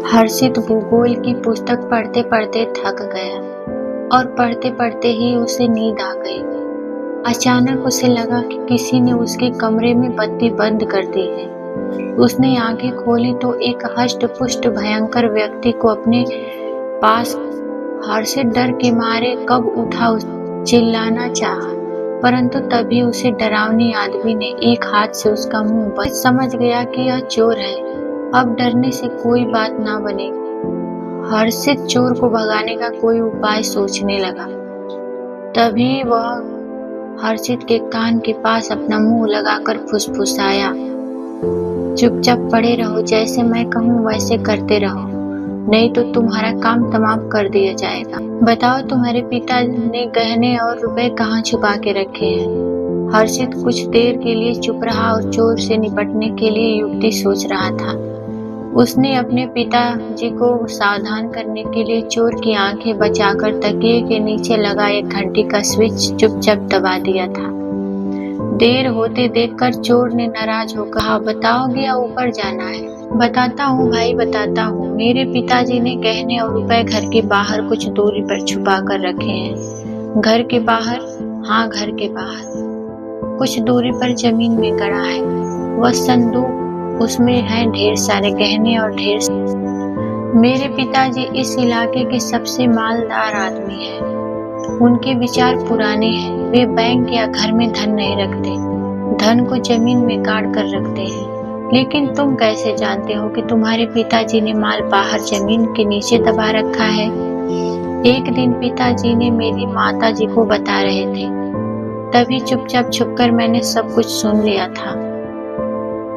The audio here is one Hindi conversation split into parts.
हर्षित भूगोल की पुस्तक पढ़ते पढ़ते थक गया और पढ़ते पढ़ते ही उसे नींद आ गई। अचानक उसे लगा कि किसी ने उसके कमरे में बत्ती बंद कर दी है। उसने आंखें खोली तो एक हष्ट-पुष्ट भयंकर व्यक्ति को अपने पास। हर्षित डर के मारे कब उठा, चिल्लाना चाहा, परंतु तभी उसे डरावनी आदमी ने एक हाथ से उसका मुंह बंद। समझ गया कि यह चोर है। अब डरने से कोई बात ना बनेगी। हर्षित चोर को भगाने का कोई उपाय सोचने लगा। तभी वह हर्षित के कान के पास अपना मुंह लगाकर फुसफुसाया, चुपचाप पड़े रहो, जैसे मैं कहूँ वैसे करते रहो, नहीं तो तुम्हारा काम तमाम कर दिया जाएगा। बताओ तुम्हारे पिता ने गहने और रुपए कहाँ छुपा के रखे हैं? हर्षित कुछ देर के लिए चुप रहा और चोर से निपटने के लिए युक्ति सोच रहा था। उसने अपने पिताजी को सावधान करने के लिए चोर की आंखें बचाकर तकिए के नीचे लगा एक घंटी का स्विच चुपचाप दबा दिया था। देर होते देखकर चोर ने नाराज होकर कहा, बताओगे या ऊपर जाना है? बताता हूँ भाई, बताता हूँ। मेरे पिताजी ने गहने और रुपए घर के बाहर कुछ दूरी पर छुपा कर रखे हैं। घर के बाहर? हाँ, घर के बाहर कुछ दूरी पर जमीन में गड़ा है वह संदूक। उसमें है ढेर सारे गहने और मेरे पिताजी इस इलाके के सबसे मालदार आदमी हैं। उनके विचार पुराने हैं। वे बैंक या घर में धन नहीं रखते, धन को जमीन में गाड़ कर रखते हैं। लेकिन तुम कैसे जानते हो कि तुम्हारे पिताजी ने माल बाहर जमीन के नीचे दबा रखा है? एक दिन पिताजी ने मेरी माताजी को बता रहे थे, तभी चुपचाप छुपकर मैंने सब कुछ सुन लिया था।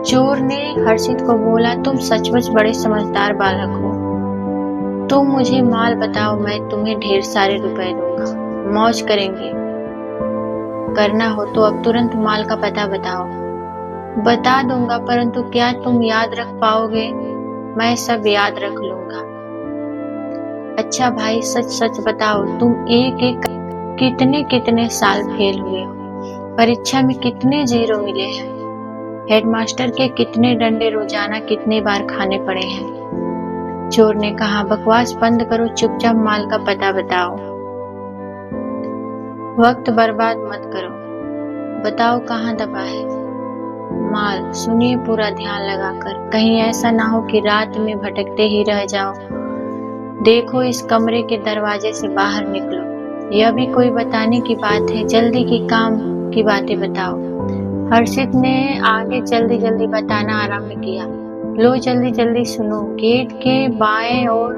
चोर ने हर्षित को बोला, तुम सचमुच बड़े समझदार बालक हो। तुम मुझे माल बताओ, मैं तुम्हें ढेर सारे रुपए दूंगा। मौज करेंगे। करना हो तो अब तुरंत माल का पता बताओ। बता दूंगा, परंतु क्या तुम याद रख पाओगे? मैं सब याद रख लूंगा। अच्छा भाई, सच सच बताओ, तुम एक एक कितने कितने साल फेल हुए हो? परीक्षा में कितने जीरो मिले हैं? हेडमास्टर के कितने डंडे रोजाना कितने बार खाने पड़े हैं? चोर ने कहा, बकवास बंद करो, चुपचाप माल का पता बताओ। वक्त बर्बाद मत करो, बताओ कहाँ दबा है माल? सुनिए पूरा ध्यान लगाकर, कहीं ऐसा ना हो कि रात में भटकते ही रह जाओ। देखो, इस कमरे के दरवाजे से बाहर निकलो। यह भी कोई बताने की बात है? जल्दी की काम की बातें बताओ। हर्षित ने आगे जल्दी जल्दी बताना आरंभ किया। लो जल्दी जल्दी सुनो। गेट के बाएं ओर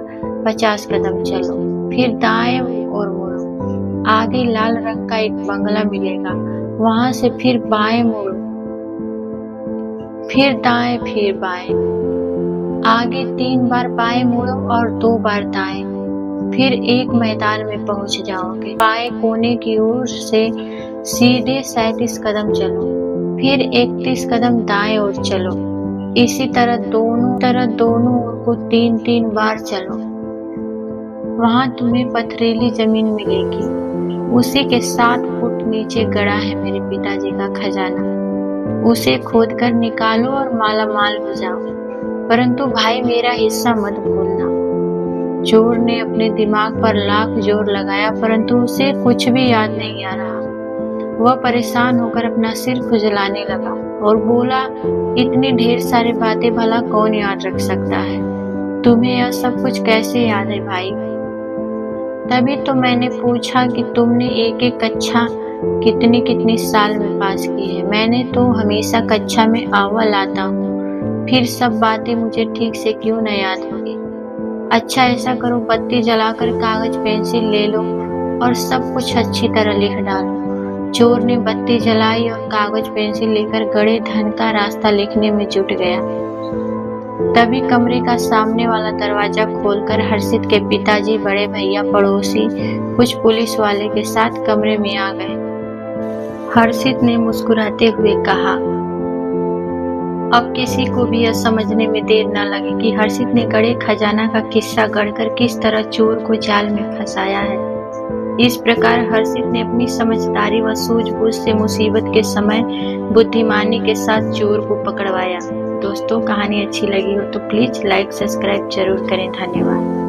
50 कदम चलो, फिर दाएं और मुड़ो। आगे लाल रंग का एक बंगला मिलेगा, वहां से फिर बाएं मुड़ो, फिर दाएं फिर बाएं। आगे 3 बार बाएं मुड़ो और 2 बार दाएं। फिर एक मैदान में पहुंच जाओगे। बाएं कोने की ओर से सीधे 37 कदम चलो, फिर 31 कदम दाएं ओर चलो। इसी तरह दोनों ओर को 3-3 बार चलो। वहां तुम्हें पथरीली जमीन मिलेगी। उसी के 7 फुट नीचे गड़ा है मेरे पिताजी का खजाना। उसे खोदकर निकालो और मालामाल हो जाओ। परंतु भाई, मेरा हिस्सा मत भूलना। चोर ने अपने दिमाग पर लाख जोर लगाया, परंतु उसे कुछ भी याद नहीं आ रहा। वह परेशान होकर अपना सिर खुजलाने लगा और बोला, इतनी ढेर सारी बातें भला कौन याद रख सकता है? तुम्हें यह सब कुछ कैसे याद है भाई? तभी तो मैंने पूछा कि तुमने एक एक कक्षा कितनी साल में पास की है। मैंने तो हमेशा कक्षा में अव्वल आता हूँ, फिर सब बातें मुझे ठीक से क्यों न याद होगी? अच्छा ऐसा करो, बत्ती जलाकर कागज पेंसिल ले लो और सब कुछ अच्छी तरह लिख डालो। चोर ने बत्ती जलाई और कागज पेंसिल लेकर गड़े धन का रास्ता लिखने में जुट गया। तभी कमरे का सामने वाला दरवाजा खोलकर हर्षित के पिताजी, बड़े भैया, पड़ोसी, कुछ पुलिस वाले के साथ कमरे में आ गए। हर्षित ने मुस्कुराते हुए कहा, अब किसी को भी यह समझने में देर न लगे कि हर्षित ने गड़े खजाना का किस्सा गढ़कर किस तरह चोर को जाल में फंसाया है। इस प्रकार हर्षित ने अपनी समझदारी व सूझबूझ से मुसीबत के समय बुद्धिमानी के साथ चोर को पकड़वाया। दोस्तों कहानी अच्छी लगी हो तो प्लीज़ लाइक सब्सक्राइब जरूर करें। धन्यवाद।